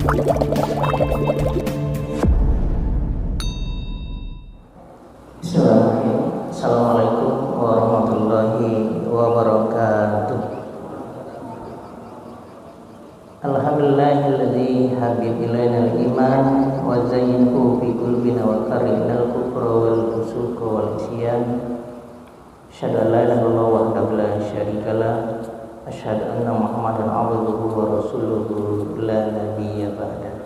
Bismillahirrahmanirrahim. Assalamualaikum warahmatullahi wabarakatuh. Alhamdulillahilladzi habib ilainal iman wa zayyinhu fi qulubina wa karinal kufra wal fusuqa wal isyan. Asyhadu an la ilaha illallah wahdahu la syarikalah. Asyhadu anna Muhammadan abduhu wa rasuluhu la nabiyya ba'dah.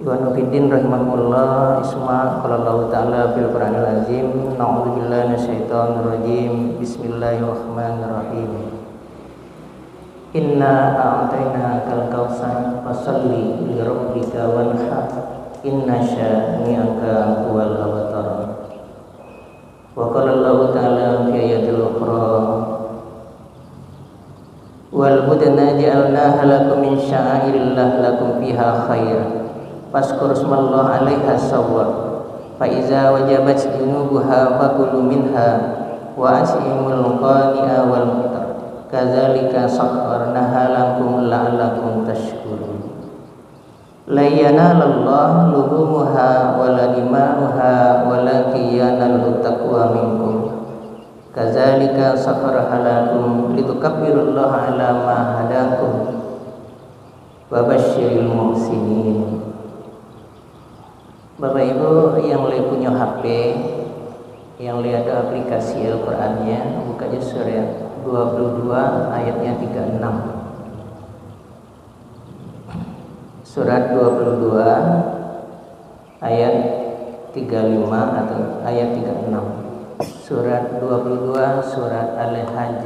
Iwan fiddin rahimahullah isma qala Allah ta'ala fil Qur'anil azim na'udzubillahi minasyaitonir rajim bismillahirrahmanirrahim. Inna a'tainakal kautsar fasholli li rabbika wanhar inna syani'aka huwal abtar. Wa qala Allah ta'ala fi ayatil ukhra wal budna ja'alnaha lakum min sya'airillah lakum fiha khair faskur smallah 'alaiha sawwa fa iza wajabat junubuha fakulu minha wa asimul qani'a wal mutar kadzalika sakharnaha lakum la'allakum tashkurun. La yanalallahu luhumuha wala dima'uha walakin yanalu taqwa minkum kadzalika sakharaha lakum litukabbirullaha 'ala ma hadakum wa basyiril muhsinin. Bapak Ibu yang punya HP, yang lihat aplikasi Al-Qur'annya, buka aja surah 22 ayatnya 36. Surat 22 ayat 35 atau ayat 36. Surat 22 surat Al-Hajj.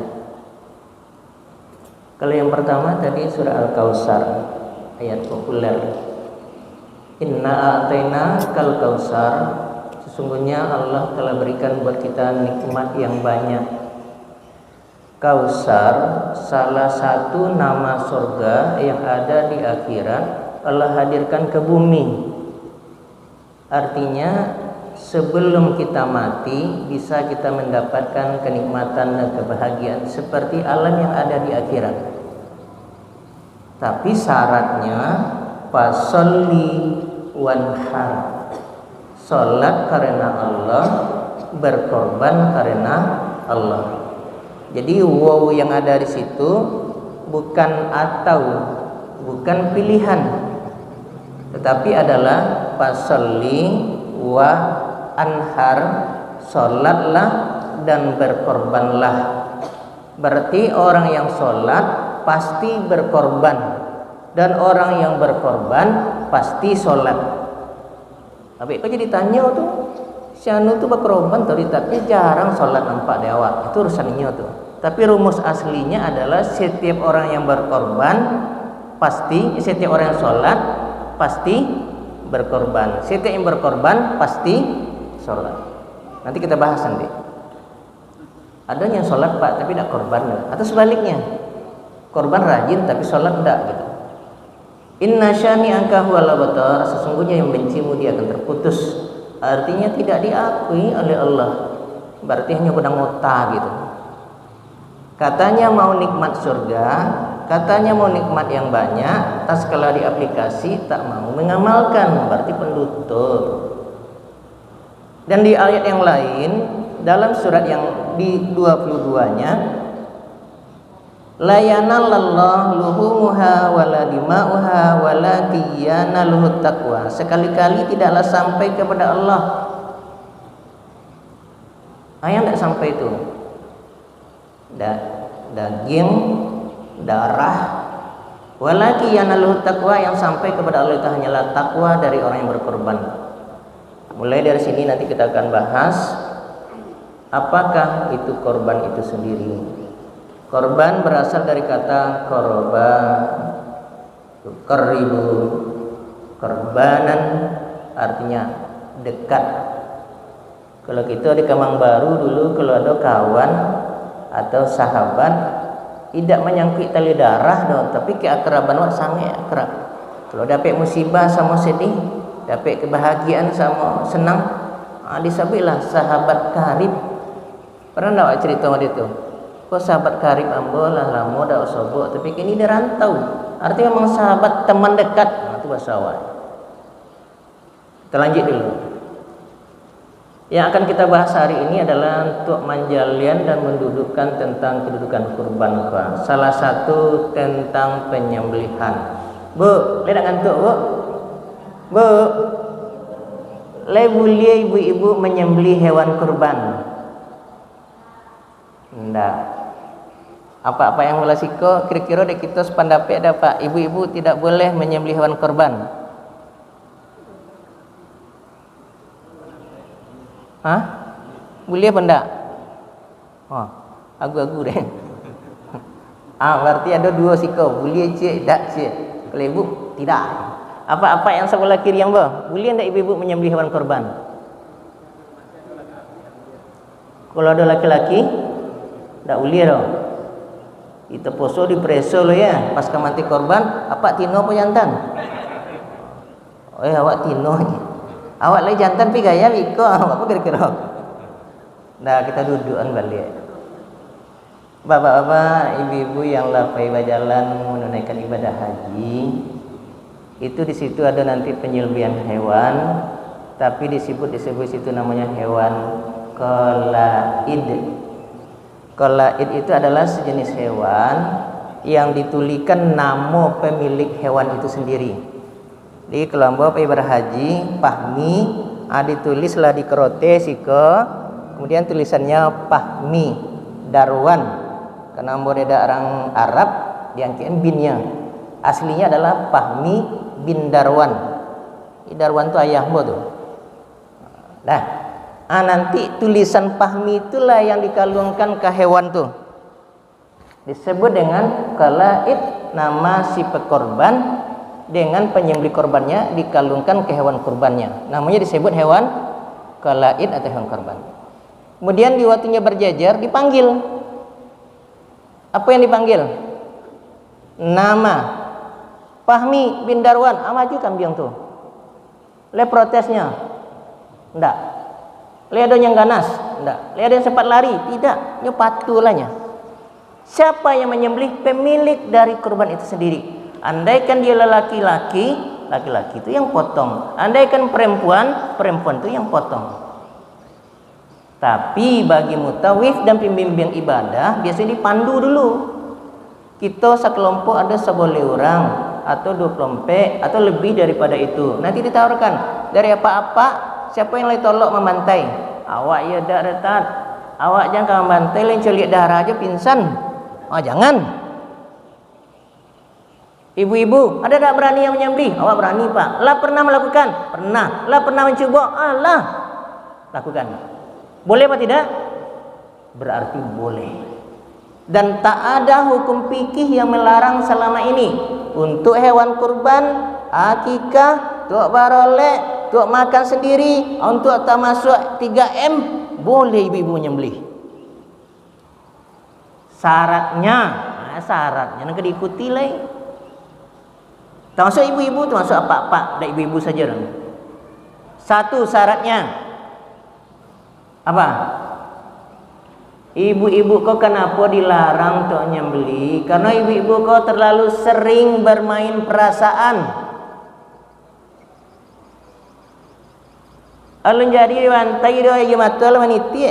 Kalau yang pertama tadi surah Al-Kautsar, ayat populer. Inna a'taina kal kautsar, sesungguhnya Allah telah berikan buat kita nikmat yang banyak. Kautsar salah satu nama surga yang ada di akhirat, Allah hadirkan ke bumi. Artinya sebelum kita mati bisa kita mendapatkan kenikmatan dan kebahagiaan seperti alam yang ada di akhirat. Tapi syaratnya fasholli wanhar, salat karena Allah, berkorban karena Allah. Jadi waw yang ada di situ bukan atau, bukan pilihan, tetapi adalah fasholli wa anhar, salatlah dan berkorbanlah. Berarti orang yang salat pasti berkorban dan orang yang berkorban pasti sholat. Tapi kok jadi tanya tuh, si anu tuh berkorban tadi tapi jarang sholat nampak di awak. Itu urusannya tuh. Tapi rumus aslinya adalah setiap orang yang berkorban pasti, setiap orang yang sholat pasti berkorban. Setiap yang berkorban pasti sholat. Nanti kita bahas nanti. Ada yang sholat Pak tapi tidak korban, atau sebaliknya, korban rajin tapi sholat tidak gitu. Inna syani'aka huwal abtar, sesungguhnya yang bencimu dia akan terputus. Artinya tidak diakui oleh Allah. Berarti hanya pedang otak gitu. Katanya mau nikmat surga, katanya mau nikmat yang banyak, tas kala di aplikasi tak mau mengamalkan, berarti pendutur. Dan di ayat yang lain dalam surat yang di 22-nya, la yanalallahu luhumuha wala dima'uha walakin yanaluhut taqwa. Sekali-kali tidaklah sampai kepada Allah. Yang tidak sampai itu daging, darah, walakin yanaluhut taqwa, yang sampai kepada Allah itu hanyalah takwa dari orang yang berkorban. Mulai dari sini nanti kita akan bahas apakah itu korban itu sendiri. Korban berasal dari kata koroba, koribu, korbanan artinya dekat. Kalau kita di Kemang Baru dulu kalau ada kawan atau sahabat tidak menyangkut tali darah doh, tapi keakraban sangat akrab. Kalau dapat musibah sama sedih, dapat kebahagiaan sama senang, disebutlah sahabat karib. Pernah enggak cerita sama dia tuh? Kok sahabat karib ambo lah lama dah sobok, tapi kini dia rantau. artinya memang sahabat, teman dekat. Nah, itu bahasa awal. Kita lanjut dulu. Yang akan kita bahas hari ini adalah untuk menjalian dan mendudukkan tentang kedudukan kurban. Salah satu tentang penyembelihan. Bu, lihat ngantuk, Bu. Bu, boleh ibu-ibu menyembelih hewan kurban? Enggak. Apa-apa yang mula siko kira-kira dek kita sependapat ada Pak, ibu-ibu tidak boleh menyembelih hewan kurban. Hah? Boleh apa enggak? Oh, agu-agu deh. Berarti ada dua siko, boleh cik, tak cik. Kalau ibu tidak. Apa-apa yang sebelah kiri yang boleh enggak ibu-ibu menyembelih hewan kurban? Kalau ada laki-laki, tak boleh dong. Kita poso di preso lo ya, pas mati korban, apa tino apa jantan? Oh ya, awak tino. Awak lagi jantan pi gaya Wiko, apa kira-kira? Nah, kita dudukan balik. Bapak-bapak, ibu-ibu yang lapai berjalan menunaikan ibadah haji, itu di situ ada nanti penyembelihan hewan, tapi disebut situ namanya hewan qalaid. Qalaid itu adalah sejenis hewan yang ditulikan nama pemilik hewan itu sendiri. Di kelompok ibadah haji Pahmi, ditulislah di kerote sika, kemudian tulisannya Pahmi Darwan, karena ada orang Arab diangkat binnya, aslinya adalah Pahmi bin Darwan. Darwan itu ayahmu tuh. Nanti tulisan Pahmi itulah yang dikalungkan ke hewan tuh, disebut dengan qalaid, nama si pekorban dengan penyembelih korbannya dikalungkan ke hewan kurbannya, namanya disebut hewan qalaid atau hewan korban. Kemudian di waktunya berjajar dipanggil. Apa yang dipanggil? Nama Pahmi bin Darwan, maju kambing tuh. Le protesnya enggak. Le ada yang ganas, enggak. Le ada yang sempat lari, tidak. Nyo patulahnya. Siapa yang menyembelih? Pemilik dari kurban itu sendiri. Andaikan dia laki-laki itu yang potong. Andaikan perempuan itu yang potong. Tapi bagi mutawif dan pembimbing ibadah biasanya dipandu dulu. Kita sekelompok ada 10 orang atau 2 kelompok atau lebih daripada itu. Nanti ditawarkan dari apa-apa, siapa yang lagi tolok memantai. Awak ya dak retat. Awak jangan memantai, lain celik darah aja pingsan. Jangan. Ibu-ibu, ada tak berani yang menyembelih? Awak berani Pak. Lah pernah melakukan? Pernah. Lah pernah mencoba? Lah lakukan. Boleh apa tidak? Berarti boleh. Dan tak ada hukum fikih yang melarang selama ini. Untuk hewan kurban, akikah, tuk barolek, tuk makan sendiri, untuk tak masuk 3M, boleh ibu-ibu menyembelih. Syaratnya nak diikuti lah. Termasuk ibu-ibu, termasuk apa-apa, dan ibu-ibu saja. Satu syaratnya apa? Ibu-ibu kau kenapa dilarang untuk menyembelih? Karena ibu-ibu kau terlalu sering bermain perasaan. Alun jadi dibantai doa gimana lah meniti.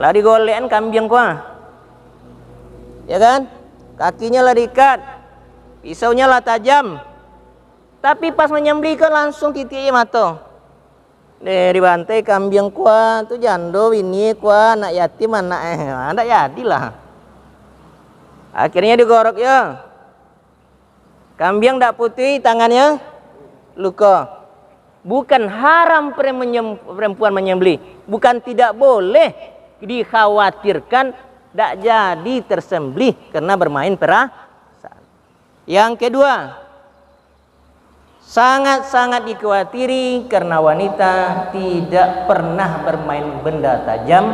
Lah digolekan kambing kau. Ya kan? Kakinya lah diikat, pisaunya lah tajam. Tapi pas menyembelih kan langsung titiknya mata. Dibantai kambing kuah tu jando ini kuah anak yatim anak jadilah. Akhirnya digorok ya. Kambing tak putih, tangannya luka. Bukan haram perempuan menyembelih, bukan tidak boleh, dikhawatirkan tak jadi tersembelih karena bermain perasaan. Yang kedua, sangat-sangat dikhawatiri karena wanita tidak pernah bermain benda tajam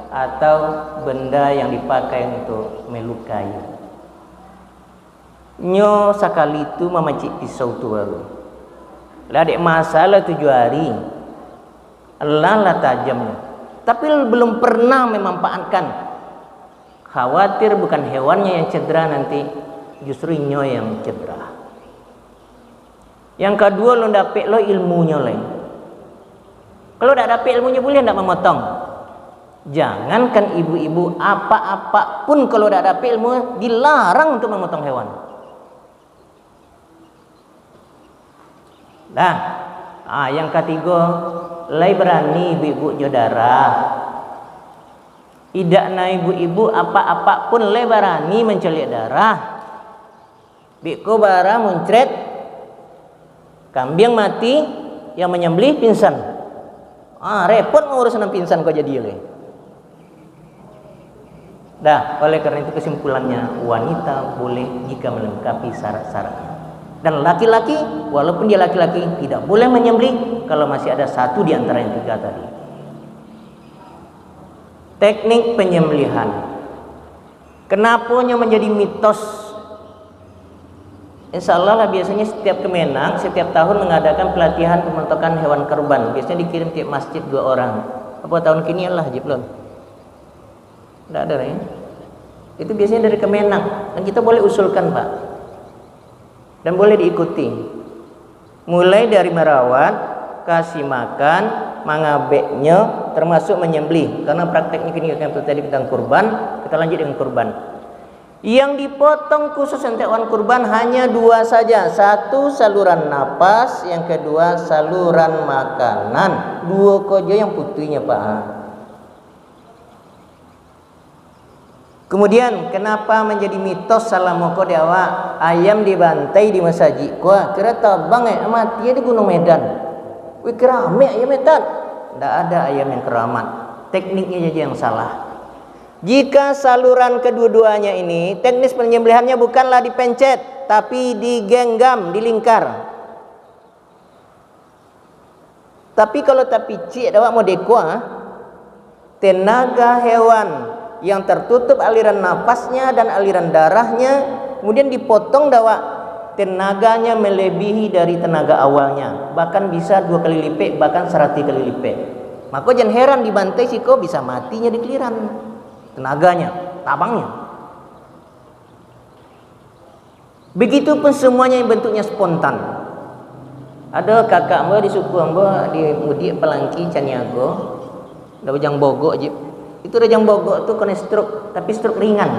atau benda yang dipakai untuk melukai. Nyo sekali itu memacik pisau tu baru. Lah dek masalah 7 hari. Allah lah tajamnya. Tapi belum pernah memanfaatkan. Khawatir bukan hewannya yang cedera nanti, justru nyo yang cedera. Yang kedua, lo dapet lo ilmunya lain. Kalau tidak dapet ilmunya boleh tidak memotong. Jangankan ibu-ibu, apa-apa pun kalau tidak dapet ilmu dilarang untuk memotong hewan. Nah, yang ketiga, lai berani ibu-ibu jodara. Tidak na ibu-ibu apa-apa pun lai berani mencelik darah. Biko bara muncret, kambing mati, yang menyembelih pingsan. Repot ngurusin pingsan kau jadi le. Dah, oleh karena itu kesimpulannya, wanita boleh jika melengkapi syarat-syaratnya. Dan laki-laki, walaupun dia laki-laki, tidak boleh menyembelih kalau masih ada satu di antara yang tiga tadi. Teknik penyembelihan. Kenapanya menjadi mitos? Insya Allah lah, biasanya setiap Kemenang setiap tahun mengadakan pelatihan pemotongan hewan kurban. Biasanya dikirim tiap masjid 2 orang. Apa tahun kini Allah belum? Tidak ada ya. Itu biasanya dari Kemenang dan kita boleh usulkan Pak. Dan boleh diikuti. Mulai dari merawat, kasih makan, mengabeknya, termasuk menyembelih. Karena prakteknya kini yang tadi tentang kurban, kita lanjut dengan kurban. Yang dipotong khusus untuk hewan kurban hanya 2 saja. Satu saluran napas, yang kedua saluran makanan. 2 koja yang putihnya Pak. Kemudian kenapa menjadi mitos salah moko dewa ayam dibantai di masjid? Wah, kira tabang mati di Gunung Medan. Wih, kerame ayam medan. Tidak ada ayam yang keramat. Tekniknya saja yang salah. Jika saluran kedua-duanya ini, teknis penyembelihannya bukanlah dipencet, tapi digenggam, dilingkar. Tapi kalau cik dapat mau dekwa, tenaga hewan yang tertutup aliran napasnya dan aliran darahnya, kemudian dipotong dawa, tenaganya melebihi dari tenaga awalnya, bahkan bisa 2 kali lipat, bahkan 100 kali lipat. Maka jangan heran dibantai siko bisa matinya di keliran tenaganya, tabangnya. Begitupun semuanya yang bentuknya spontan. Ada kakak mbak di suku mbak di Mudik Pelangki Caniago, ada Bojang Bogok je. Itu Rejang Bogok tuh kena stroke, tapi stroke ringan,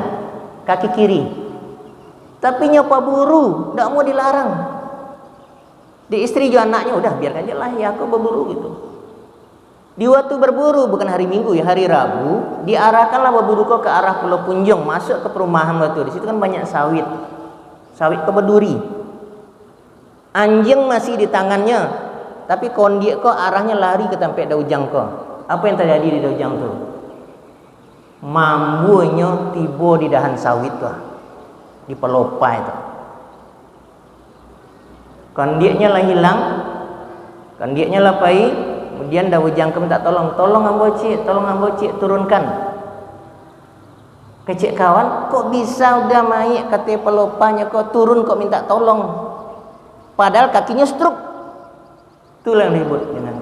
kaki kiri. Tapi nyopa buru, tidak mau dilarang. Di istri juga anaknya, udah biarkan aja lah ya aku berburu gitu. Di waktu berburu, bukan hari Minggu ya, hari Rabu, diarahkanlah berburu kok ke arah Pulau Punjong, masuk ke perumahan batu. Di situ kan banyak sawit, sawit kebeduri. Anjing masih di tangannya, tapi kondiek kok arahnya lari ke tempat Daujang kok. Apa yang terjadi di Daujang tuh? Mambunya tiba di dahan sawit tuh, di pelopai itu. Kondieknya lah hilang, kondieknya lah pai. Kemudian Daujang minta tolong ambo cik turunkan. Kecik kawan, kok bisa udah maik kata pelopanya kok turun kok minta tolong. Padahal kakinya stroke. Itulah yang disebut dengan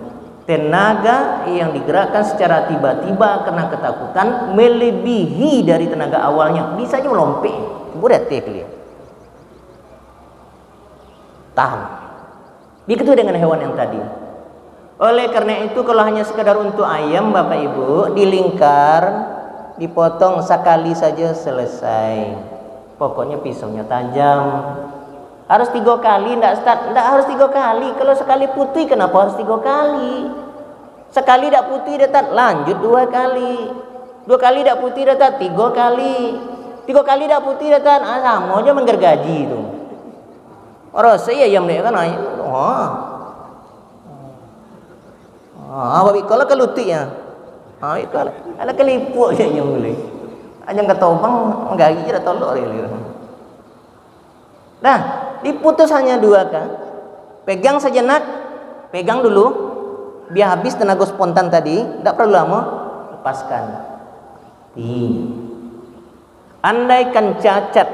tenaga yang digerakkan secara tiba-tiba karena ketakutan melebihi dari tenaga awalnya. Bisa aja melompat. Buat dia. Tahan. Begitu dengan hewan yang tadi. Oleh karena itu kalau hanya sekedar untuk ayam Bapak Ibu, dilingkar, dipotong sekali saja selesai. Pokoknya pisaunya tajam. Harus 3 kali, tidak harus 3 kali. Kalau sekali putih, kenapa harus 3 kali? Sekali tidak putih datang, lanjut 2 kali. 2 kali tidak putih datang, 3 kali. 3 kali tidak putih datang, sama aja menggergaji itu. Orang saya yang dia kan, babi kalau kelutik ya, itu ada kelipuk je yang boleh. Ajang ketobang menggagi je dah tolok dia. Nah, diputus hanya 2 kan. Pegang sejenak, pegang dulu, biar habis tenaga spontan tadi, tidak perlu lama, lepaskan. Andaikan cacat,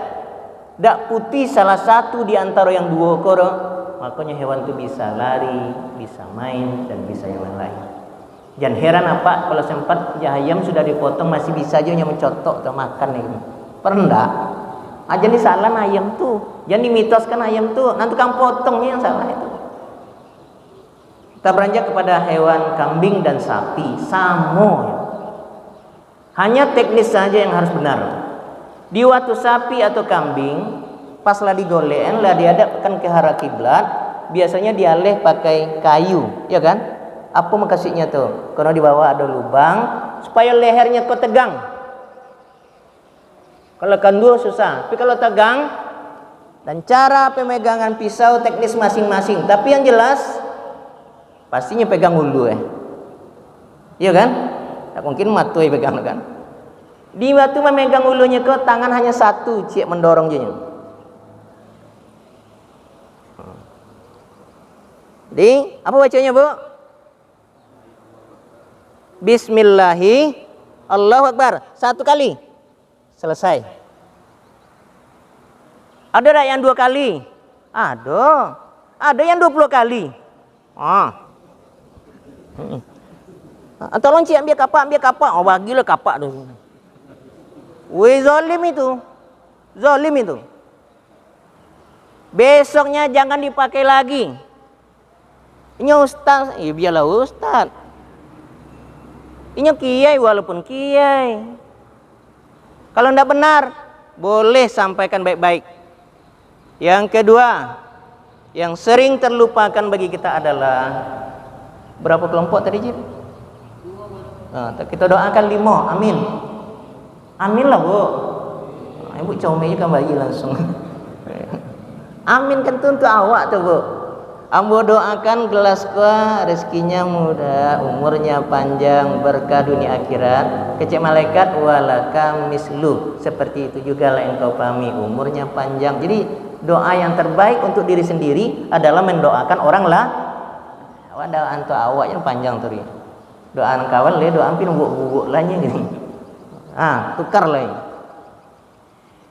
tidak putih salah satu di antara yang 2 koro, makanya hewan itu bisa lari, bisa main, dan bisa yang lain. Jangan heran apa kalau sempat ayam sudah dipotong masih bisa aja mencotok atau makan nih. Pernah? Aja nih salah ayam tuh. Jangan dimitoskan ayam tuh. Nanti kamu potongnya yang salah itu. Kita beranjak kepada hewan kambing dan sapi. Samo. Hanya teknis saja yang harus benar. Di waktu sapi atau kambing, paslah digolein lah dihadapkan ke arah kiblat. Biasanya dialih pakai kayu, ya kan? Apa makasihnya tuh? Karena di bawah ada lubang supaya lehernya kau tegang. Kalau kandur susah, tapi kalau tegang dan cara pemegangan pisau teknis masing-masing. Tapi yang jelas pastinya pegang ulu iya kan? Tak mungkin matui pegang kan? Di waktu memegang ulunya kau tangan hanya satu, cik mendorong je. Jadi apa bacanya bu? Bismillahi Allahu Akbar. 1 kali selesai. Ada tak yang 2 kali? Ada yang 20 kali. Tolong cik ambil kapak. Oh bagilah kapak tu. Weh zalim itu. Besoknya jangan dipakai lagi. Ini ustaz, biarlah ustaz. Ini kiai walaupun kiai. Kalau tidak benar, boleh sampaikan baik-baik. Yang kedua, yang sering terlupakan bagi kita adalah berapa kelompok tadi Jib? Kita doakan 5, amin. Amin lah bu. Ibu comel kan bayi langsung. Amin kan untuk awak tu bu. Ambo doakan gelas kuah rezekinya mudah, umurnya panjang, berkah dunia akhirat. Kecek malaikat walaka mislu. Seperti itu juga lah engkau pahami, umurnya panjang. Jadi doa yang terbaik untuk diri sendiri adalah mendoakan orang lah. Awak doa untuk awak yang panjang tu. Doaan kawan le doa ampin bubuk lahnya gini. Tukar lah.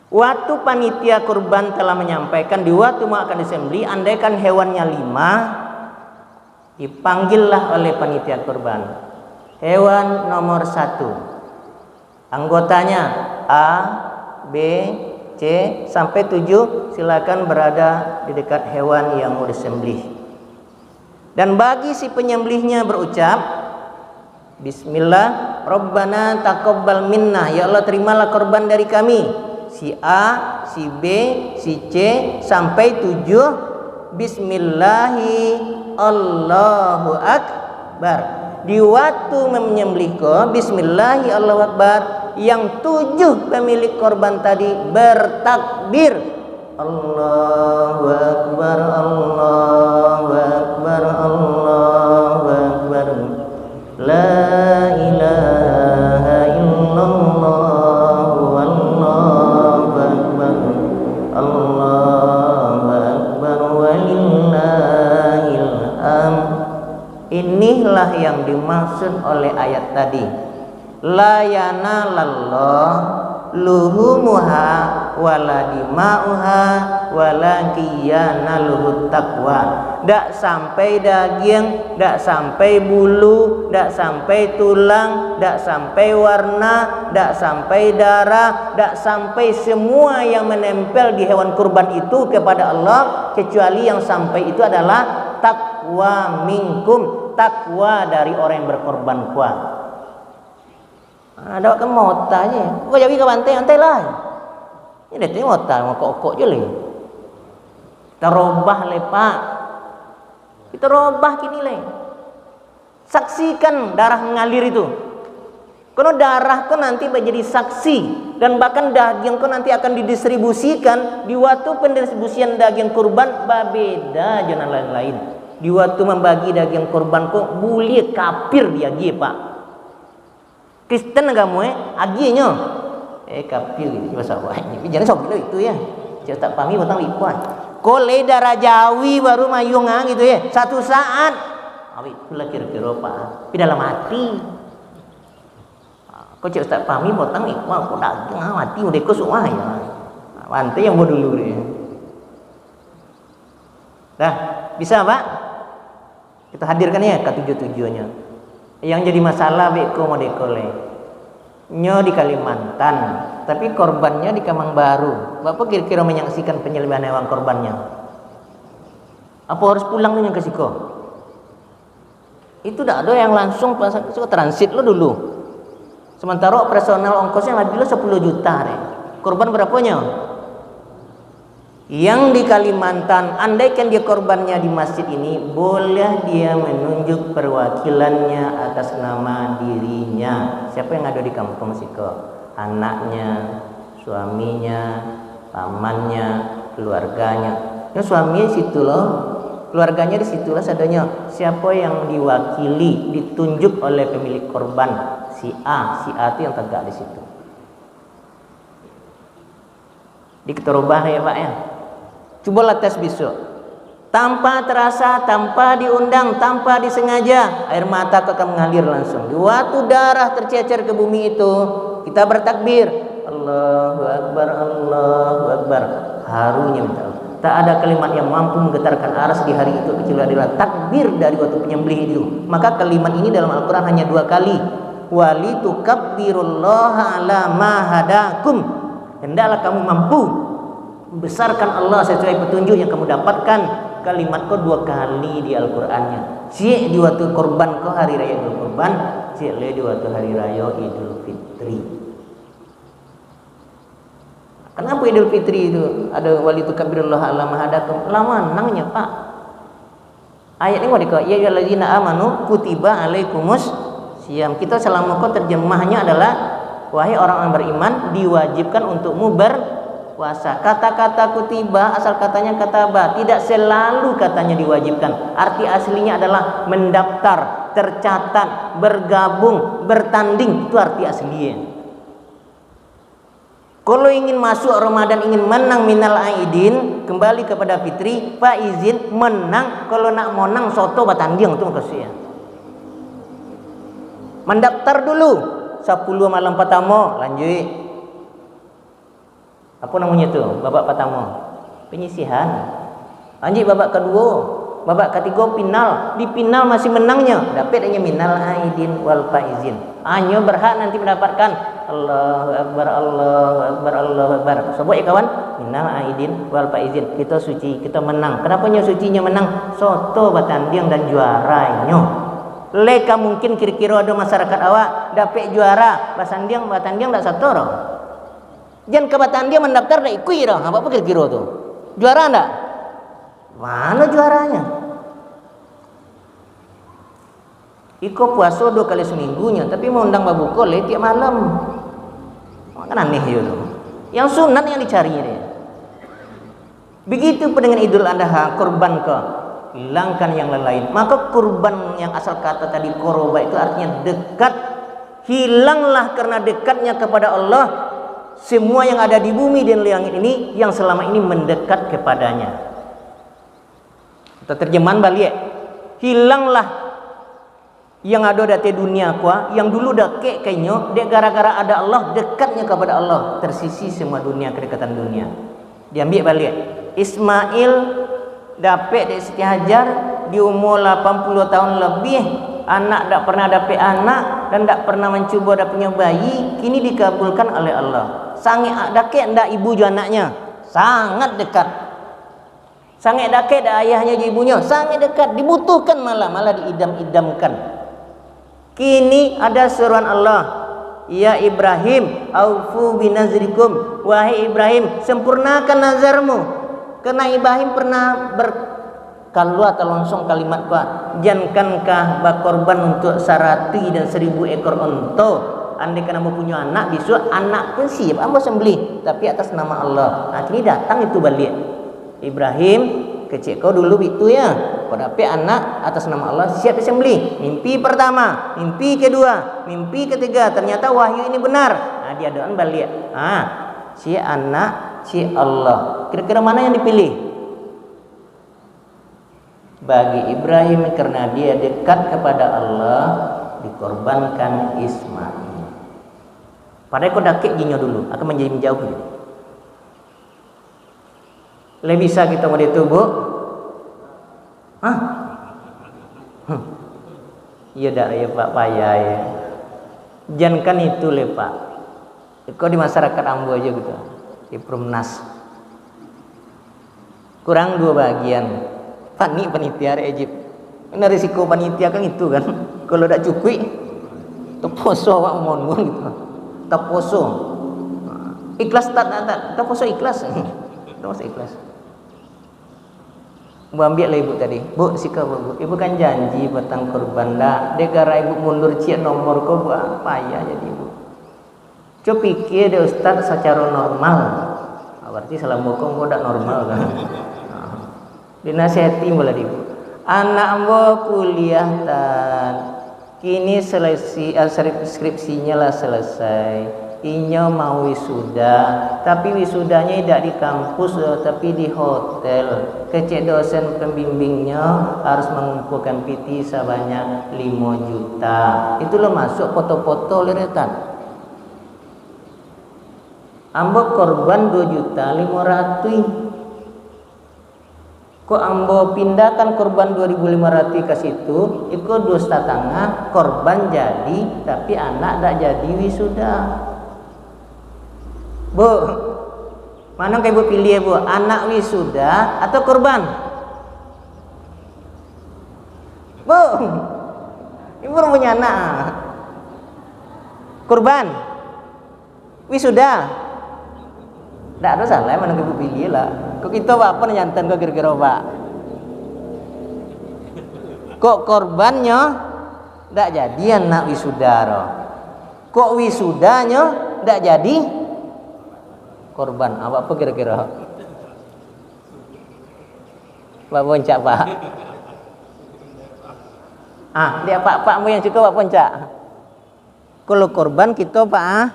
Waktu panitia kurban telah menyampaikan di waktu mau akan disembelih, andaikan hewannya 5, dipanggillah oleh panitia kurban. Hewan nomor 1, anggotanya A, B, C sampai 7 silakan berada di dekat hewan yang mau disembelih. Dan bagi si penyembelihnya berucap, Bismillah, Rabbana taqabbal minna, ya Allah terimalah kurban dari kami. Si A, si B, si C sampai 7 Bismillahi Allahu Akbar. Di waktu menyembelih kau Bismillahi Allahu Akbar, yang 7 pemilik korban tadi bertakbir Allahu Akbar, Allahu Akbar, Allahu Akbar, La ilaha illallah, inilah yang dimaksud oleh ayat tadi. La yanalallah luhumuha wala dima'uha walakiyyanaluhut taqwa. Dak sampai daging, dak sampai bulu, dak sampai tulang, dak sampai warna, dak sampai darah, dak sampai semua yang menempel di hewan kurban itu kepada Allah, kecuali yang sampai itu adalah takwa minkum, takwa dari orang yang berkorban kuat. Ada kan mota je. Kau jadi ke bantai lah. Ini dia mota mau kokok je le. Kita robah le pak. Kita robah kini le. Saksikan darah mengalir itu. Kalau darah kau nanti menjadi saksi dan bahkan daging kau nanti akan didistribusikan di waktu pendistribusian daging kurban berbeda jangan lain-lain. Di waktu membagi daging kurban kau boleh kafir dia dia pak. Kristen kamu aginya kafir gitu bahasa awaknya. Jangan sok itu ya. Jangan tak pahami batang lipat. Kole darah Jawi baru mayung gitu ya. Satu saat awi pula kira-kira pak. Tapi dalam hati. Kau cek tak pahami batang lipat kau daging mati udah kau semua ya. Bantai yang mau dulu ya. Dah, bisa Pak? Kita hadirkan ya ketujuh-tujuhnya. Yang jadi masalah beko modekole. Nyo di Kalimantan, tapi korbannya di Kamang Baru. Bapak kira-kira menyaksikan penyembelihan hewan korbannya? Apa harus pulang nih ke siko? Itu tidak ada yang langsung pasang siko transit lo dulu. Sementara operasional ongkosnya lagi lo 10 juta deh. Korban berapanya? Yang di Kalimantan, andaikan dia korbannya di masjid ini, boleh dia menunjuk perwakilannya atas nama dirinya. Siapa yang ada di kampung siko? Anaknya, suaminya, pamannya, keluarganya. Yang suaminya situ loh, keluarganya di situ lah sadanya. Siapa yang diwakili, ditunjuk oleh pemilik korban, si A itu yang tegak di situ. Diketerubah ya Pak ya. Cobalah tes besok. Tanpa terasa, tanpa diundang, tanpa disengaja, air mata akan mengalir langsung. Waktu darah tercecer ke bumi itu, kita bertakbir, Allahu Akbar, Allahu Akbar. Harunya minta Allah. Tak ada kalimat yang mampu menggetarkan aras di hari itu kecuali adalah takbir dari waktu penyembelih itu. Maka kalimat ini dalam Al-Quran hanya 2 kali. Walitukabbirullaha ala ma hadakum. Hendaklah kamu mampu besarkan Allah sesuai petunjuk yang kamu dapatkan. Kalimat kau 2 kali di Al-Qur'annya. Cik di waktu korban kau hari raya Idul Kurban, cik le di waktu hari raya Idul Fitri. Kenapa Idul Fitri itu ada walitukabbirullaha ala ma hadakum? Lama nangnya Pak. Ayat ini wadika ya ayyuhallazina amanu kutiba alaikumus siyam. Kita selama kau terjemahnya adalah wahai orang yang beriman diwajibkan untukmu berpuasa. Kata-kata kutiba asal katanya kataba, tidak selalu katanya diwajibkan. Arti aslinya adalah mendaftar, tercatat, bergabung, bertanding. Itu arti aslinya. Kalau ingin masuk Ramadan, ingin menang minal aidin, kembali kepada fitri, Pak izin menang. Kalau nak menang soto batanding itu makasih ya. Mendaftar dulu 10 malam pertama lanjut. Apa namanya tu? Babak pertama penyisihan. Lanjut babak kedua, babak ketiga final. Di final masih menangnya, dapat hanya minal aidin wal faizin. Hanya berhak nanti mendapatkan Allahu Akbar, Allahu Akbar, Allahu Akbar. Sebut ya kawan, minal aidin wal faizin. Kita suci, kita menang. Kenapa nya sucinya menang? Soto batanding dan juaranya. Leka mungkin kira-kira ada masyarakat awak dapat juara batanding tak satu roh. Jangan ke batanding mendaftar dah ikut roh. Apa kira-kira tu? Juara enggak? Mana juaranya? Iko puasa 2 kali seminggunya, tapi mau undang babuko le tiap malam. Kan aneh ya tu. Yang sunat yang dicari dia. Begitu pun dengan Idul Adha, kurban ke hilangkan yang lain. Maka kurban yang asal kata tadi koroba itu artinya dekat. Hilanglah karena dekatnya kepada Allah semua yang ada di bumi dan langit ini yang selama ini mendekat kepadanya. Kita terjemahan balik. Hilanglah yang ada di dunia kuah, yang dulu dah kek kayaknya, dia gara-gara ada Allah, dekatnya kepada Allah, tersisi semua dunia, kedekatan dunia. Diambil balik. Ismail dapat di Siti Hajar di umur 80 tahun lebih, anak tak pernah dapat anak dan tak pernah mencuba dah punya bayi, kini dikabulkan oleh Allah. Sangat dapat ndak ibu ju anaknya, sangat dekat. Sangat dekat dah ayahnya ju ibunya, sangat dekat, dibutuhkan malah diidam-idamkan. Kini ada seruan Allah, ya Ibrahim, aufu binazrikum, wahai Ibrahim, sempurnakan nazarmu. Karena Ibrahim pernah berkalua atau langsung kalimat kuat, jankankah berkorban untuk 100 dan 1000 ekor unta. Andai kan kamu punya anak, besok anak pun siap ambo sembelih, tapi atas nama Allah. Nah, kini datang itu balik. Ibrahim, kecil kau dulu itu ya, kau dapat anak atas nama Allah, siap disembelih. Mimpi pertama, mimpi kedua, mimpi ketiga, ternyata wahyu ini benar. Nah, dia doan balik. Si anak, si Allah. Kira-kira mana yang dipilih? Bagi Ibrahim karena dia dekat kepada Allah, dikorbankan Ismail. Padahal kau dakik jinyo dulu, akan menjadi menjauh gitu. Lebih bisa kita mau ditubuh. Iya dak ya Pak payah ya. Jangan kan itu le Pak. Kok di masyarakat Ambo aja gitu. Di Perumnas. Kurang 2 bagian. Panitia Egypt. Ini risiko panitia kan itu kan. Kalau udah cukup teposo wak mon gitu. Teposo. Ikhlas tak teposo ikhlas. Teposo ikhlas. Bu ambil lah ibu tadi. Bu sikap bu. Ibu kan janji batang korban dah. Degara ibu mundur cik nomor kau bu apa ya jadi ibu. Coba pikir deh Ustaz secara normal. Berarti salam bokong kau tak normal kan. Dinasihati boleh ibu. Anak ambo kuliah dan kini skripsinya lah selesai. Inyo mau wisuda, tapi wisudanya tidak di kampus tapi di hotel. Kecek dosen pembimbingnya harus mengumpulkan PT sebanyak 5 juta. Itu lo masuk foto-foto liretan. Ambo korban 2 juta 500. Kok ambo pindahkan korban 2.500 ke situ, ikut 2,5 korban jadi, tapi anak tak jadi wisuda. Bu, mana yang ibu pilih ya bu? Anak wisuda atau korban? Bu, ibu punya anak. Korban, wisuda. Tidak ada salah, mana yang ibu pilih lah. Kok kita apa nyantan kok kira-kira pak? Kok korbannya tidak jadi anak wisuda roh? Kok wisudanya tidak jadi korban? Apa kira-kira? Pak Poncak pak. Dia pakmu yang cukup pak Poncak. Kalau korban kita pak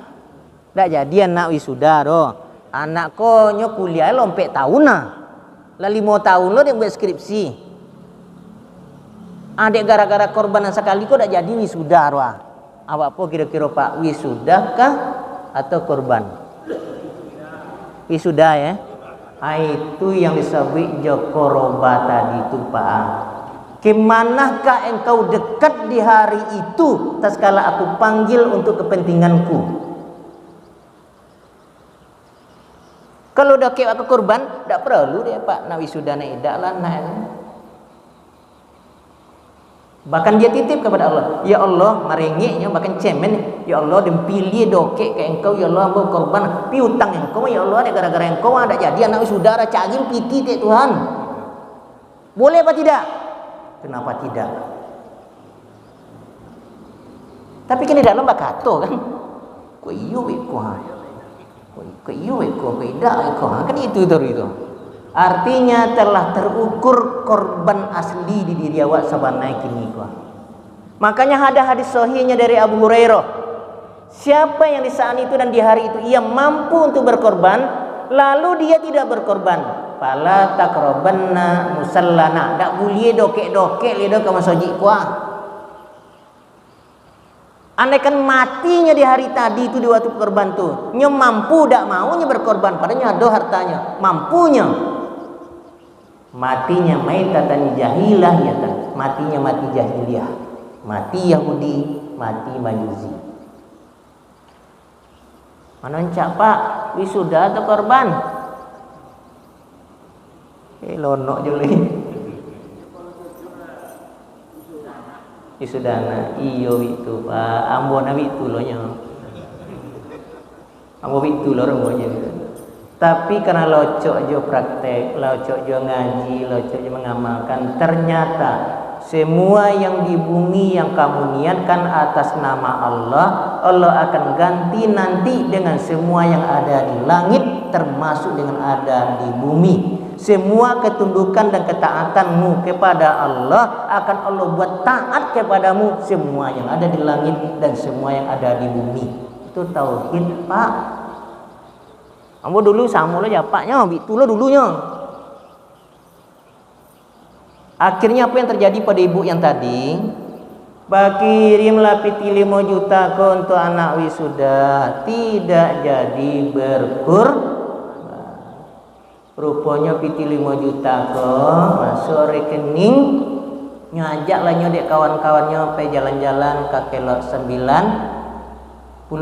tidak jadi anak wisuda roh. Anak ko nyo kuliah lompek tahun lah 5 tahun lo dia buat skripsi. Adek gara-gara korban sekali kok tidak jadi wisuda roh. Apa kira-kira pak, wisuda kah atau korban? Wisuda ya. Itu yang disebut Jokoroba tadi itu pak. Kemanakah engkau dekat di hari itu tatkala aku panggil untuk kepentinganku? Kalau udah kayak aku korban, tidak perlu deh pak nak wisuda nak idak lah nak. Bahkan dia titip kepada Allah, ya Allah merengeknya bahkan cemen, ya Allah dempili dokek ke engkau, ya Allah hamba korban piutang engkau, ya Allah gara-gara engkau ada jadi anak saudara cagil piti ke Tuhan. Boleh apa tidak? Kenapa tidak? Tapi kini dalam bakato kan, kok iyo kan itu. Artinya telah terukur korban asli di diri awak sabanai kini kau. Makanya ada hadis sahihnya dari Abu Hurairah. Siapa yang di saat itu dan di hari itu ia mampu untuk berkorban, lalu dia tidak berkorban, fala taqrabanna musallana, tak boleh dokek-dokek lido ke masjid kuah. Andaikan matinya di hari tadi itu di waktu korban tuh, nyo mampu tak maunya berkorban, padahal ada hartanya, mampunya. Matinya maitatan jahilah ya kan, matinya mati jahiliyah, mati Yahudi, mati Majusi. Mana encak pak, wisuda atau korban? Lonok juli. Isudana iyo itu pak, ambo nabi itu loh nya, ambo itu loh orangnya. Tapi karena locok jo praktek, locok jo ngaji, locok jo mengamalkan, ternyata semua yang di bumi yang kamu niatkan atas nama Allah, Allah akan ganti nanti dengan semua yang ada di langit, termasuk dengan ada di bumi. Semua ketundukan dan ketaatanmu kepada Allah akan Allah buat taat kepadamu, semua yang ada di langit dan semua yang ada di bumi. Itu tauhid pak. Ambo dulu sama lo japaknya, itu lo dulunya. Akhirnya apa yang terjadi pada ibu yang tadi? Kirimlah piti 5 juta ko untuk anak wisuda, tidak jadi Rupanya piti 5 juta ko masuk rekening Ngajak lah dek kawan-kawannya pe jalan-jalan ke kelot 99.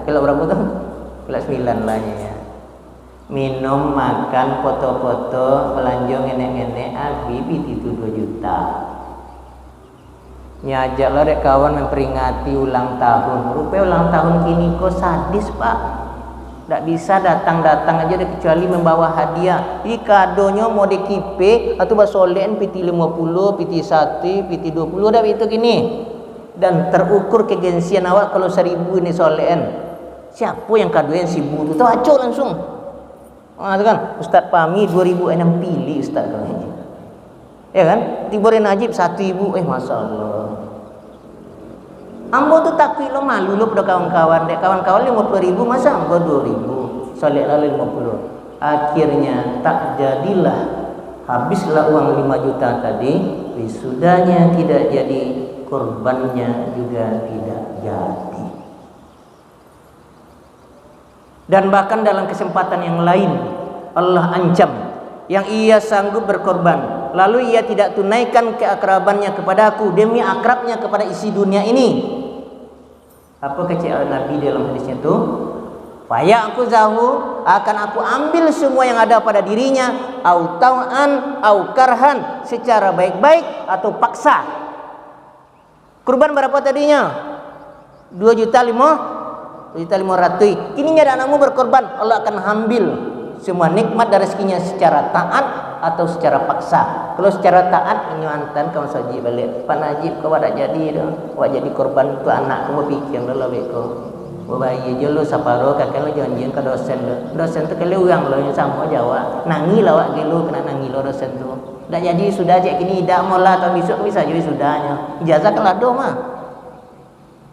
Kelot berapa tuh? Kelot 9 lah ya. Minum, makan, foto-foto, belanja ngenek-ngenek, habis itu 2 juta. Ngajak lah dek kawan memperingati ulang tahun. Rupanya ulang tahun kini kok sadis pak. Tak bisa datang-datang aja deh, kecuali membawa hadiah. Di kadonya mau dikipe atau basolen piti 50, piti 1, piti 20 dah itu gini. Dan terukur kegengsian awak kalau 1000 ini solen. Siapa yang kadoin 1000 tu? Tahu acur langsung. Ah tu kan, Ustaz Pami 2006 pilih Ustaz kalau ini. Ya kan? Tiburin Najib 1000, masya-Allah. Ambo tu takui lo malu lo pada kawan-kawan. Dek kawan-kawan 50.000 masa ambo 2.000. Soleh lalu 50. Akhirnya tak jadilah. Habislah uang 5 juta tadi. Wisudanya tidak jadi, korbannya juga tidak jadi. Dan bahkan dalam kesempatan yang lain Allah ancam yang ia sanggup berkorban, lalu ia tidak tunaikan keakrabannya kepadaku demi akrabnya kepada isi dunia ini. Apa kata Nabi dalam hadisnya itu? Faya aku zahu, akan aku ambil semua yang ada pada dirinya, au tau'an au karhan, secara baik-baik atau paksa. Kurban berapa tadinya? 2.500.000. Kini ada anakmu berkorban, Allah akan ambil semua nikmat dan rezekinya secara taat atau secara paksa. Kalau secara taat menyuantan kamu saji balik. Pak Najib kau ada jadi dah. Wak jadi korban tu anak kamu pikir dah lah beko. Bayi je lo saparo kakek lo janjian ke dosen lo. Dosen tu kalau orang lo yang sama jawab. Nangi lah wak gelo kena nangi lo dosen tu. Dah jadi sudah cek kini dah mola atau besok bisa jadi sudahnya. Ijazah kan lado mah.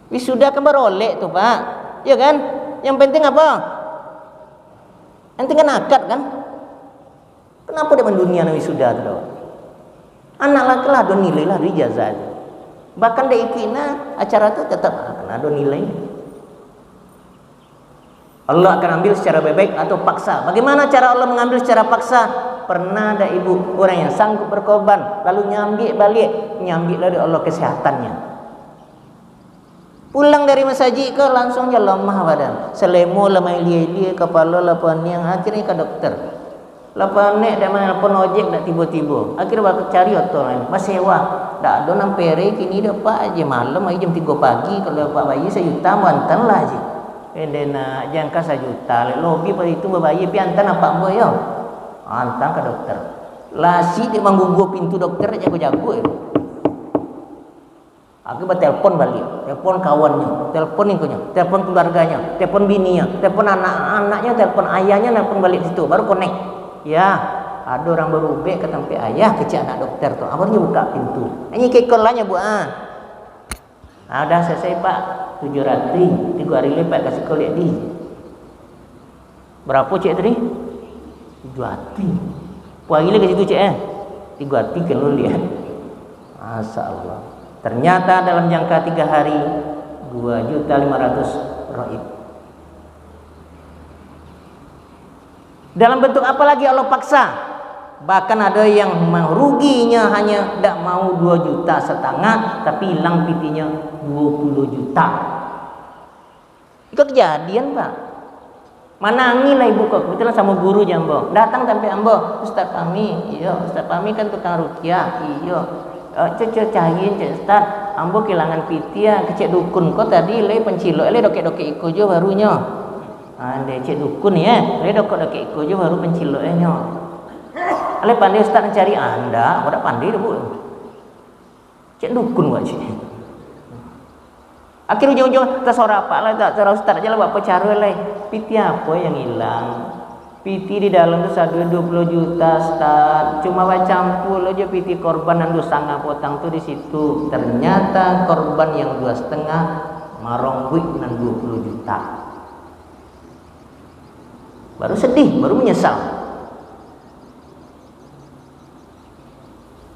Wisuda kan berolek tu pak. Ya kan? Yang penting apa? Yang penting kan akad kan? Kenapa dia mendunia nawi sudah tu? Anak laki lah ada nilai lah ijazah. Bahkan dia ikina acara tu tetap akan ada nilai. Allah akan ambil secara baik-baik atau paksa. Bagaimana cara Allah mengambil secara paksa? Pernah ada ibu orang yang sanggup berkorban lalu nyambik balik, nyambik dari Allah kesehatannya. Pulang dari masjid ke langsung je lemah badan. Selemo lemah lia-lia, kepala lapan yang akhirnya ke dokter. Lapan nek dak mana pun ojek dak tiba-tiba. Akhirnya bakal cari otor lain. Mas sewa. Dak ada nampere kini dapat aja malam aja jam 3 pagi kalau dapat bayi 1 juta mantan lah aja. Endena jangka 1 juta. Lobi pada itu bayi pi antan apa boy yo. Antan ke dokter. Lasi dia manggugo pintu dokter jago-jago. Aku bertelpon balik, telpon kawannya, telpon ingkunya, telpon keluarganya, telpon bininya, telpon anak-anaknya, telpon ayahnya, telpon balik situ, baru connect. Ya, ada orang berubah ke tempat ayah kecil anak dokter tu, akhirnya buka pintu. Ini kekolanya bu dah selesai pak, 700, 3 hari lepas kasih kolek di. Berapa cek tadi? 700. Puagi lagi situ cek 300 kan lu lihat. Masyaallah. Ternyata dalam jangka 3 hari 2.500.000 raib. Dalam bentuk apa lagi Allah paksa? Bahkan ada yang ruginya hanya tidak mau 2,5 juta, tapi hilang pitinya 20 juta. Itu kejadian pak. Manangi lah ibu kok, kebetulan sama guru jambo. Datang sampai ambo, Ustaz kami, iya Ustaz kami kan tukang rukyah, iya. Cek cahiin cek Ustaz, ambo kehilangan piti ya, kecek dukun kok tadi le pencilo, le dokek-dokek iko jo barunya. Ande cek dukun ya, le dokek-dokek iko jo baru pencilo nyo. Ale pandai Ustaz mencari anda, udah pandai bu. Cek dukun wak cek. Akhir ujung-ujung tersorak apa lah, tak cara Ustaz aja lah bapak cara le. Piti apa yang hilang? Piti di dalam tu 20 juta Ustaz. Cuma campur aja piti korban dan 2,5 potang tu di situ. Ternyata korban yang 2,5 marong duit dan 20 juta. Baru sedih, baru menyesal.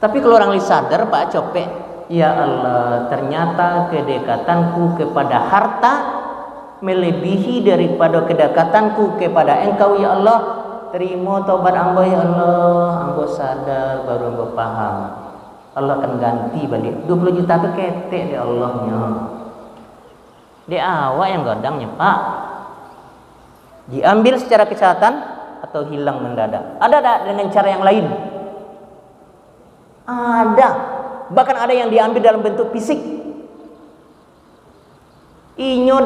Tapi kalau orang sadar Pak Copek, ya Allah, ternyata kedekatanku kepada harta melebihi daripada kedekatanku kepada Engkau ya Allah. Terima taubat hamba ya Allah. Hamba sadar, baru hamba paham. Allah akan ganti balik. 20 juta itu ketek di Allahnya. Di awak yang godangnya Pak. Diambil secara kesehatan atau hilang mendadak. Ada tak dengan cara yang lain? Ada. Bahkan ada yang diambil dalam bentuk fisik. Inyo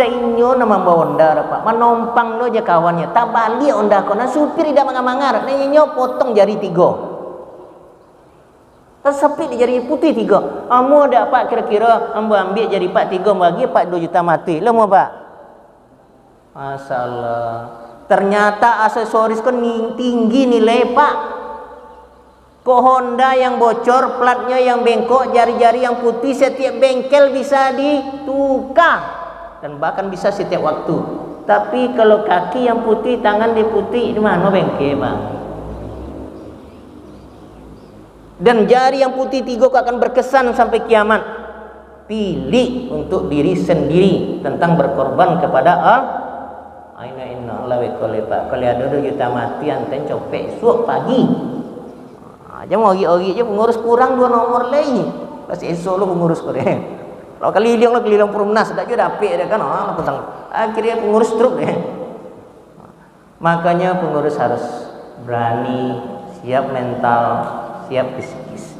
nama bawa onda Pak. Manompang lo aja kawannya. Tak balik onda ko. Nah supir tidak mangar-mangar. Nah inyo potong jari 3. Tersepit di jari putih 3. Amu ada Pak kira-kira ambil jari Pak 3 bagi Pak 2 juta mati. Lo mau Pak? Masalah. Ternyata aksesoris kan tinggi nilai Pak. Ko Honda yang bocor, platnya yang bengkok, jari-jari yang putih, setiap bengkel bisa ditukar. Dan bahkan bisa setiap waktu. Tapi kalau kaki yang putih, tangan di putih, di mana bengkel Bang? Dan jari yang putih 3 akan berkesan sampai kiamat. Pilih untuk diri sendiri tentang berkorban kepada Allah. Aina inna Allah wa Pak. Kalau ada 2 juta mati anten copek suap pagi. Aja mau ori aja pengurus kurang 2 nomor lagi. Pas esok lo pengurus kore. Kalau keliling perumnas sudah juga dapet dia kan, akhirnya pengurus truk deh. Makanya pengurus harus berani, siap mental, siap psikis.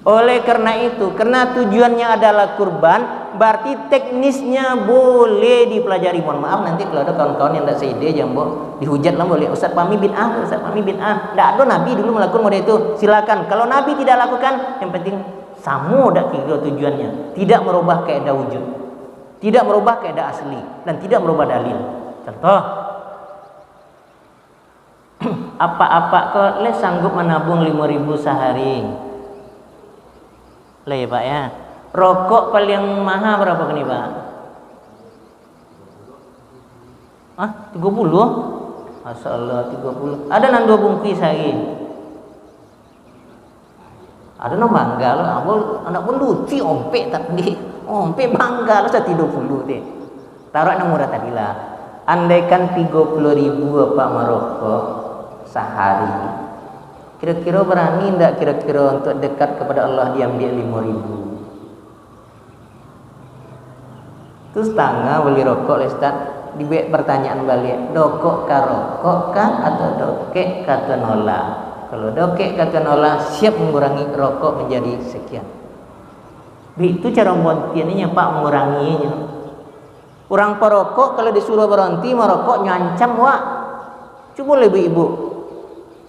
Oleh karena itu, karena tujuannya adalah kurban, berarti teknisnya boleh dipelajari. Mohon maaf nanti kalau ada kawan-kawan yang tidak seide jambo dihujat lah boleh. Ustaz Pami bid'ah, Ustaz Pami bid'ah. Tidak ada Nabi dulu melakukan model itu. Silakan. Kalau Nabi tidak lakukan, yang penting sama dak kira tujuannya, tidak merubah kaidah wujud, tidak merubah kaidah asli, dan tidak merubah dalil. Contoh, apa-apa kok le sanggup menabung 5.000 sehari, le Pak ya. Rokok paling mahal berapa nih Pak? 30? Masyaallah 30. Ada nang 2 bungkus sehari. Ada no bangga lo, anak pun lucu ompek tadi, ompek bangga lo 30 deh. Taruh nang murah tadi lah. Andaikan 30.000 apa merokok sehari, kira-kira berani ndak kira-kira untuk dekat kepada Allah diambil 5.000? Terus setengah beli rokok Ustaz. Dibuat pertanyaan balik, dokok kah rokok kah atau dokek kata nolak? Kalau dokek kata nolak, siap mengurangi rokok menjadi sekian. Itu cara membuatnya Pak, menguranginya. Orang perokok kalau disuruh berhenti merokok nyancam Wak. Coba ibu-ibu.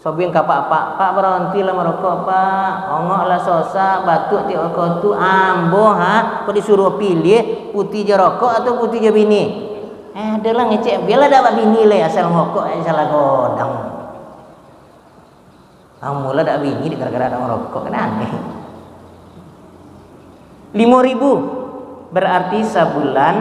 Sobi yang kapak Pak berhenti lah merokok Pak. Ongok lah sosa, batuk ti rokok tu ambo ha. Kau disuruh pilih putih je rokok atau putih je bini. Adalah ngecek bela dapat bini le asal ngokok salah godang. Mula dak bini gara-gara ada merokok kan aneh. 5.000 berarti sebulan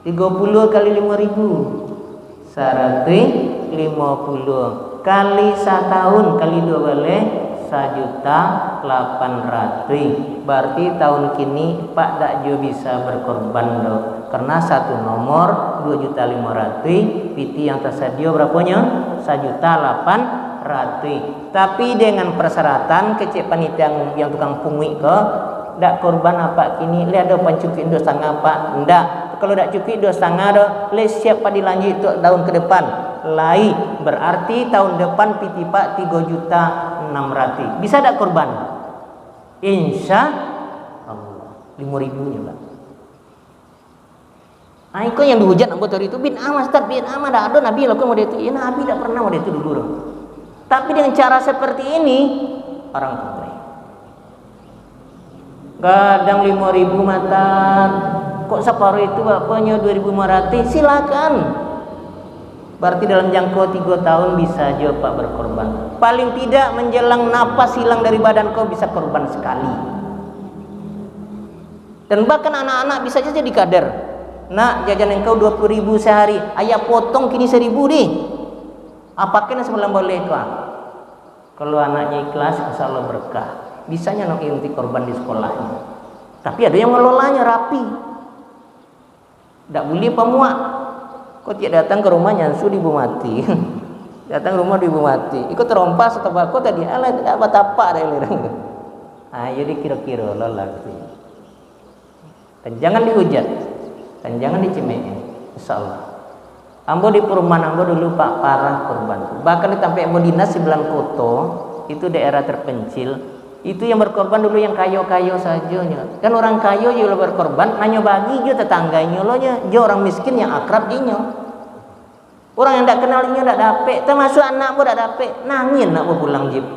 30 kali 5.000 150 kali setahun kali 2 balik 1.800.000. Berarti tahun kini Pak dak jo bisa berkorban do. Karena satu nomor 2.500.000, piti yang tersedia berapanya? 1.800.000. Tapi dengan persyaratan kecil panitia yang tukang pungui ke dak korban apa kini le ada pancuki 2,5 Pak. Ndak. Kalau dak cukup 2,5 do le siap Pak dilanjut untuk tahun ke depan. Lai berarti tahun depan piti Pak 3.600.000. Bisa dak korban? Insya Allah 5.000 nya Pak. Kau yang dihujat anggota itu bin Ustaz bin dak ada Nabi lakukan model itu. Ya Nabi dak pernah model itu dulu. Tapi dengan cara seperti ini orang komplain. Kadang 5.000 mata, kok separuh itu bapaknya 2.500, silakan. Berarti dalam jangka 3 tahun bisa aja Pak berkorban. Paling tidak menjelang napas hilang dari badan kau bisa korban sekali. Dan bahkan anak-anak bisa saja dikader. Nak jajan engkau 20.000 sehari, ayah potong kini 1.000 deh. Apakah yang sebelum boleh kau? Kalau anaknya ikhlas, insya Allah berkah. Bisanya nak inti korban di sekolahnya. Tapi ada yang mengelolanya rapi. Tak boleh pemuak. Kau tidak datang ke rumahnya, sudah ibu mati. Datang rumah ibu mati. Ikut terompas atau aku tadi ala apa tapak dari lirang. Ayo dikira-kira lolak. Dan jangan dihujat. Dan jangan dicemooh. Insyaallah. Ambo di perumahan ambo dulu Pak parah korban. Bahkan di sampai ambo dinas di Belang Koto, itu daerah terpencil. Itu yang berkorban dulu yang kayo-kayo saja. Kan orang kayo juga berkorban, nanya bagi juga tetangganya lo nya, orang miskin yang akrab dinyo. Orang yang tidak kenal dinyo tidak dapet, termasuk anak pun tidak dapet, nangin nak pulang jip.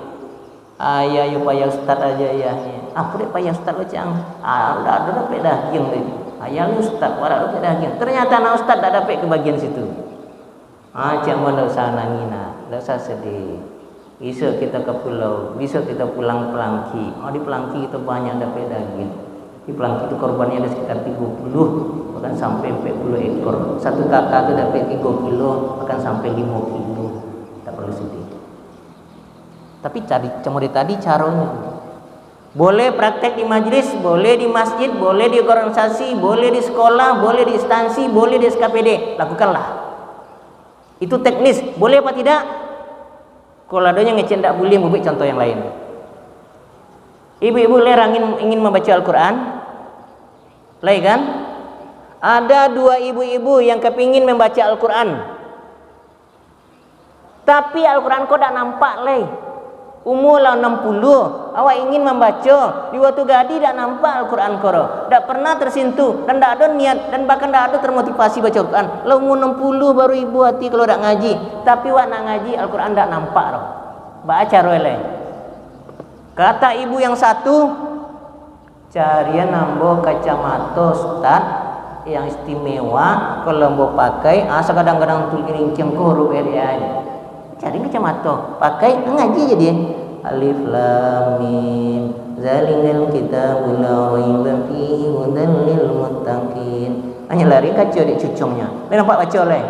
Ayah yo payah ustad aja ya. Apa deh payah ustad lo cang? Udah ada dapet daging deh. Ayah lu ustad, warak dapet daging. Ternyata anak ustad tidak dapet ke bagian situ. Cang mau tidak usah nangin, tidak usah sedih. Besok kita ke pulau, besok kita pulang Pelangki. Di Pelangki kita banyak dapat daging. Di Pelangki itu korbannya ada sekitar 30, bahkan sampai 40 ekor. Satu kakak itu dapat 3 kilo, bahkan sampai 5 kilo. Tak perlu sedih. Tapi cari tadi caranya. Boleh praktek di majelis, boleh di masjid, boleh di organisasi, boleh di sekolah, boleh di instansi, boleh di SKPD. Lakukanlah. Itu teknis, boleh apa tidak? Kalau adanya ngecek tak boleh, memberi contoh yang lain. Ibu-ibu lerang ingin membaca Al-Quran, lain kan? Ada 2 ibu-ibu yang kepingin membaca Al-Quran, tapi Al-Quran kau tak nampak leh. Umur lah 60, awak ingin membaca, di waktu gadi tak nampak Al-Quran kau, tak pernah tersentuh dan tak ada niat dan bahkan tak ada termotivasi baca Al-Quran. Lah umur 60 baru ibu hati kalau tak ngaji, tapi awak nak ngaji Al-Quran tak nampak loh. Baca roleh. Kata ibu yang satu, carian nambo kacamata ustad yang istimewa kalau mau pakai, kadang-kadang tulis rincian huruf RA. Cari kacamata, pakai ngaji aja dia. Alif lam mim zalikal kitabul la raiba fihi hudan lil muttaqin. Hanya lari kaca di cucungnya. Nampak baca oleh?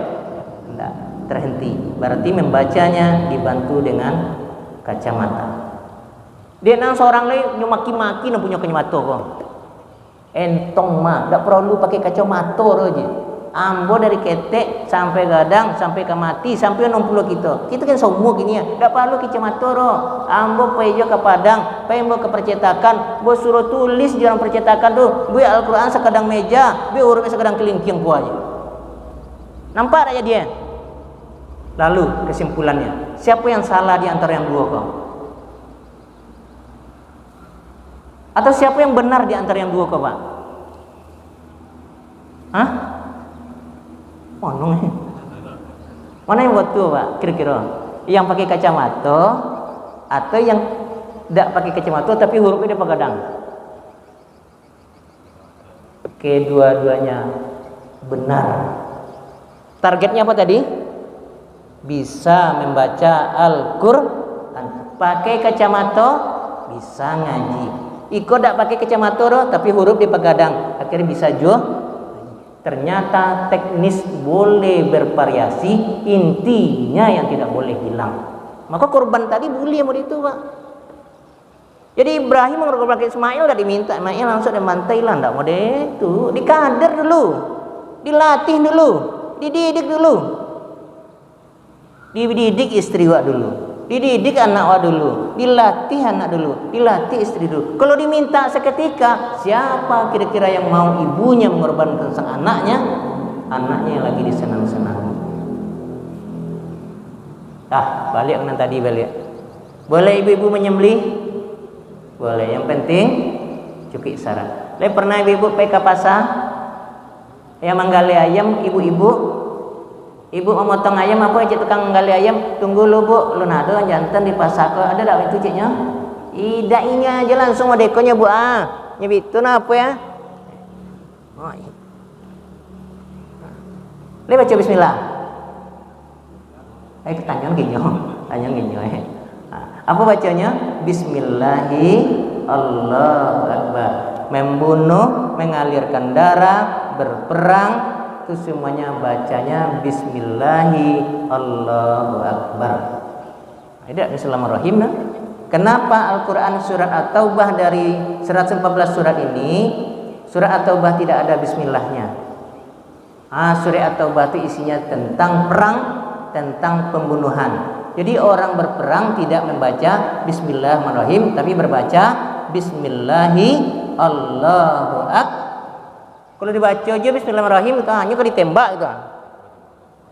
Tidak, terhenti. Berarti membacanya dibantu dengan kacamata. Dia nang seorang lain nyumaki-maki nak punya kacamata kok. Entong mah, tak perlu pakai kacamata aja. Ambo dari ketek sampai gadang sampai ke mati sampai 60 kita kan semua gini ya, tak perlu kacamata ro. Ambo pergi ke Padang, pergi ke percetakan, bo suruh tulis di orang percetakan tu, bu Al-Quran sekadang meja, bu hurufnya sekadang kelingking ku aja. Nampak aja dia. Lalu kesimpulannya, siapa yang salah di antara yang dua kau? Atau siapa yang benar di antara yang dua kau, Pak? Hah? Mana yang betul, Pak? Kira-kira yang pakai kacamata atau yang tidak pakai kacamata tapi hurufnya dia pegadang? Kedua-duanya benar. Targetnya apa tadi? Bisa membaca Al-Quran. Pakai kacamata bisa ngaji. Iko tidak pakai kacamata tapi huruf dia pegadang, akhirnya bisa juga. Ternyata teknis boleh bervariasi, intinya yang tidak boleh hilang. Maka korban tadi boleh mau itu, Pak. Jadi Ibrahim mengorbankan Ismail tidak diminta, Ismail langsung dimantai lah, tidak mau itu. Dikader dulu, dilatih dulu, dididik dulu, dididik istri wak dulu, dididik anak wak dulu, dilatih anak dulu, dilatih istri dulu. Kalau diminta seketika, siapa kira-kira yang mau ibunya mengorbankan sang anaknya? Anaknya yang lagi disenang-senang. Balik dengan tadi balik. Boleh ibu-ibu menyembelih? Boleh. Yang penting cukup syarat. Pernah ibu-ibu pergi ke pasar yang menggali ayam, ibu-ibu mau motong ayam apa aja tukang gali ayam, tunggu lu bu, lu nado jantan di pasar ke ada dak itu ciknya? Ida ini aja langsung ada dekonya bu nyebitu apa ya? Le baca bismillah. Tanyang ginyo. Apa bacanya? Bismillahi Allahu Akbar. Membunuh, mengalirkan darah, berperang, itu semuanya bacanya Bismillahi Allahu Akbar. Tidak Bismillahirrahmanirrahim. Kenapa Al-Quran surat At-Taubah dari 114 surat ini, surat At-Taubah tidak ada Bismillahnya? Surat At-Taubah itu isinya tentang perang, tentang pembunuhan. Jadi orang berperang tidak membaca Bismillahirrahmanirrahim, tapi berbaca Bismillahi Allahu Akbar. Kalau dibaca aja Bismillahirrahmanirrahim itu hanya kalau ditembak itu.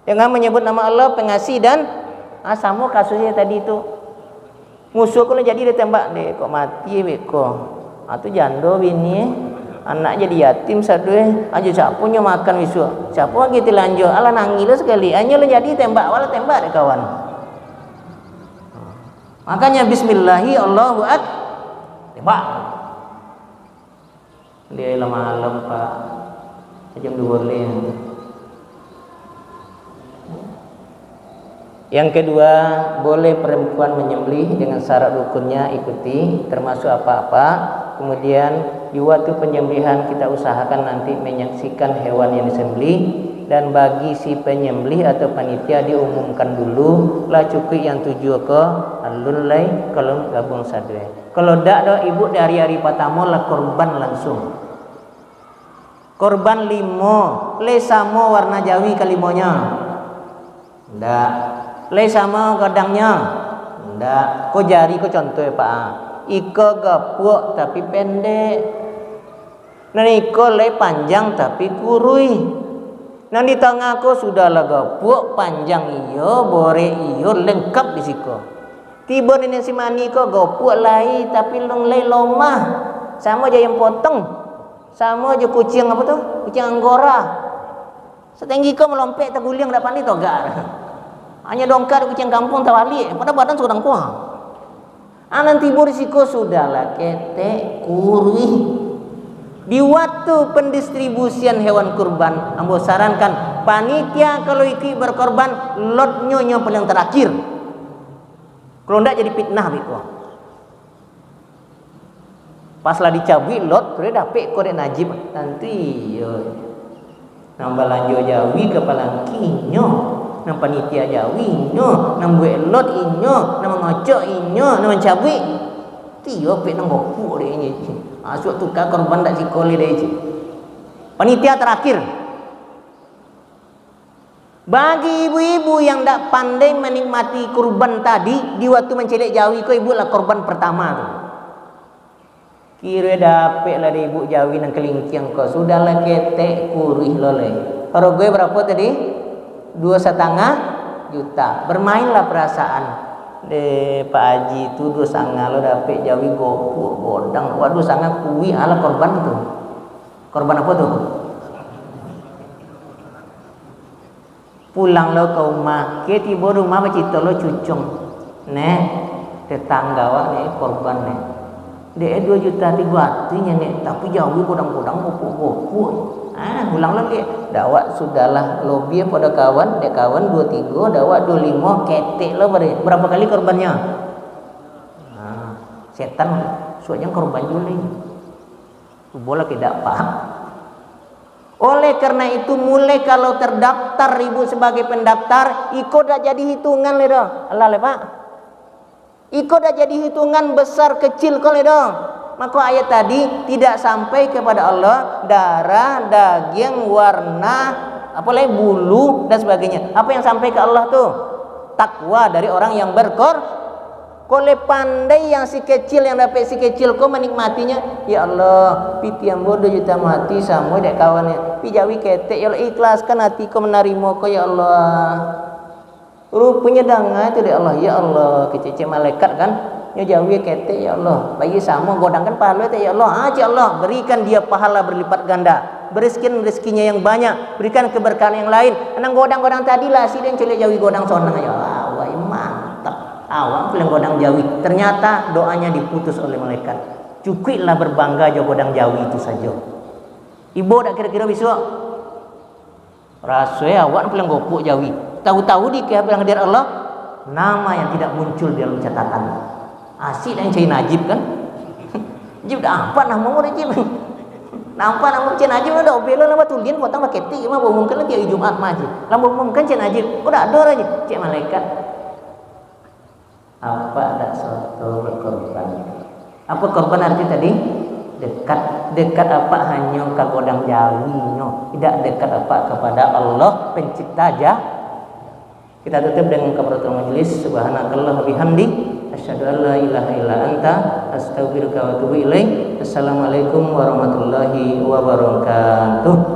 Dengan menyebut nama Allah pengasih dan sama kasusnya tadi itu. Musuh kalau jadi ditembak deh kok mati beko. Atau jando bini anak jadi yatim sadue aja siapa punya makan wisu. Siapa lagi telanjur ala nangis sekali. Hanya lo jadi tembak wala tembak deh kawan. Makanya Bismillahi Allahu Akbar tembak. Dia malam Pak jam 2 lin. Yang kedua, boleh perempuan menyembelih dengan syarat rukunnya ikuti, termasuk apa-apa. Kemudian di waktu penyembelihan kita usahakan nanti menyaksikan hewan yang disembelih. Dan bagi si penyembelih atau panitia diumumkan dulu lah cukup yang tuju ke alun lay kalau gabung sadwe. Kalau dak do ibu dari hari pertama lah korban langsung. Korban limo, le sama warna jawi kalimonya. Ndak. Le sama gadangnya. Ndak. Ko jari ko contoh ya Pak. Iko gapuk tapi pendek. Nah iko le panjang tapi kurui. Nah di tengah ko sudah gapuk panjang iyo, bore iyo lengkap di siko. Tiba ini si mani ko gapuk lai tapi lenglai lomah. Sama aja yang potong. Sama aja kucing apa tuh? Kucing anggora. Setinggi ko melompet terguling dapat ni togar. Hanya dongkar kucing kampung tawali, pada badan sudah kuah. Anan tiba di siko sudah ketek kurui. Di waktu pendistribusian hewan kurban, ambo sarankan panitia kalau iki berkorban lotnya paling terakhir. Kalau ndak jadi fitnah gitu. Pas lah dicabui lot, kore dapet kore najib nanti yo. Nambah lanjut jawi kepala kinyo, nang panitia jawi nyo, nang buat lot inyo, nang ngocok inyo, nang cabui. Tio pek nang gopu deh ini. Asuk tukar korban dak sikoli deh ini. Panitia terakhir. Bagi ibu-ibu yang tak pandai menikmati kurban tadi di waktu mencelek jawi ko ibu lah korban pertama tu. Kira dapet lah ibu jawi nang kelingkiang ko sudah lah ketek kurih loleh. Kalau gue berapa tadi? 2,5 juta. Bermainlah perasaan. Pak Haji itu 2,5 lo dapet jawi gopuk godang. Waduh sangat kuwi ala korban tu. Korban apa tu? Pulang lo ke rumah, ke tiba rumah bercerita lo cucung. Nek, tetangga wak nek korban nek. Dia 2 juta 300 nek, tapi jawi godang-godang gopuk-gopuk. Pulang lagi. Dakwah sudahlah lobby pada kawan, dek kawan 23, dakwah 25, ketek lo berapa kali korbannya? Setan soalnya korban juli. Boleh tidak paham. Oleh karena itu mulai kalau terdaftar ibu sebagai pendaftar, iko dah jadi hitungan le doh. Allah le Pak. Iko dah jadi hitungan besar kecil kok le doh. Maka ayat tadi tidak sampai kepada Allah darah, daging, warna, apalagi bulu dan sebagainya. Apa yang sampai ke Allah tuh? Takwa dari orang yang Kole pandai yang si kecil yang dapat si kecil kau menikmatinya. Ya Allah, piti yang bodoh juta mati sama dek kawannya. Pijawi ketek ya Allah, ikhlaskan hati kau menerima kau ya Allah. Rupanya dangai itu dek Allah. Ya Allah, kecece malaikat kan. Ya jawi ketek ya Allah. Bagi sama godangkan pahala ya Allah. Ya Allah, berikan dia pahala berlipat ganda. Berikan rezekinya yang banyak, berikan keberkahan yang lain. Anang godang-godang tadi lah si yang celek jawi godang sonang ya Allah. Wah, mantap. Awang pulang godang jawi. Ternyata doanya diputus oleh malaikat. Cukuplah berbangga jo godang jawi itu saja. Ibu tak kira-kira besok. Rasanya awak pulang gopuk jawi. Tahu-tahu di kehadiran Allah nama yang tidak muncul di dalam catatan. Asyik dan cari najib kan? Najib dah apa nama mu najib? Nampak nama cik najib ada obelo nama tulian potong paketik mah mungkin nanti hari Jumat mah aja. Lamun mungkin cik najib, udah ada aja cik malaikat. Apa ada suatu berkorban? Apa korban arti tadi? Dekat apa hanya ke godang jawinya, tidak dekat apa kepada Allah pencipta Kita tutup dengan kafaratul majelis. Subhanakallah bihamdi asyhadu an la ilaha illa anta astaghfiruka wa atubu ilaik. Assalamualaikum warahmatullahi wabarakatuh.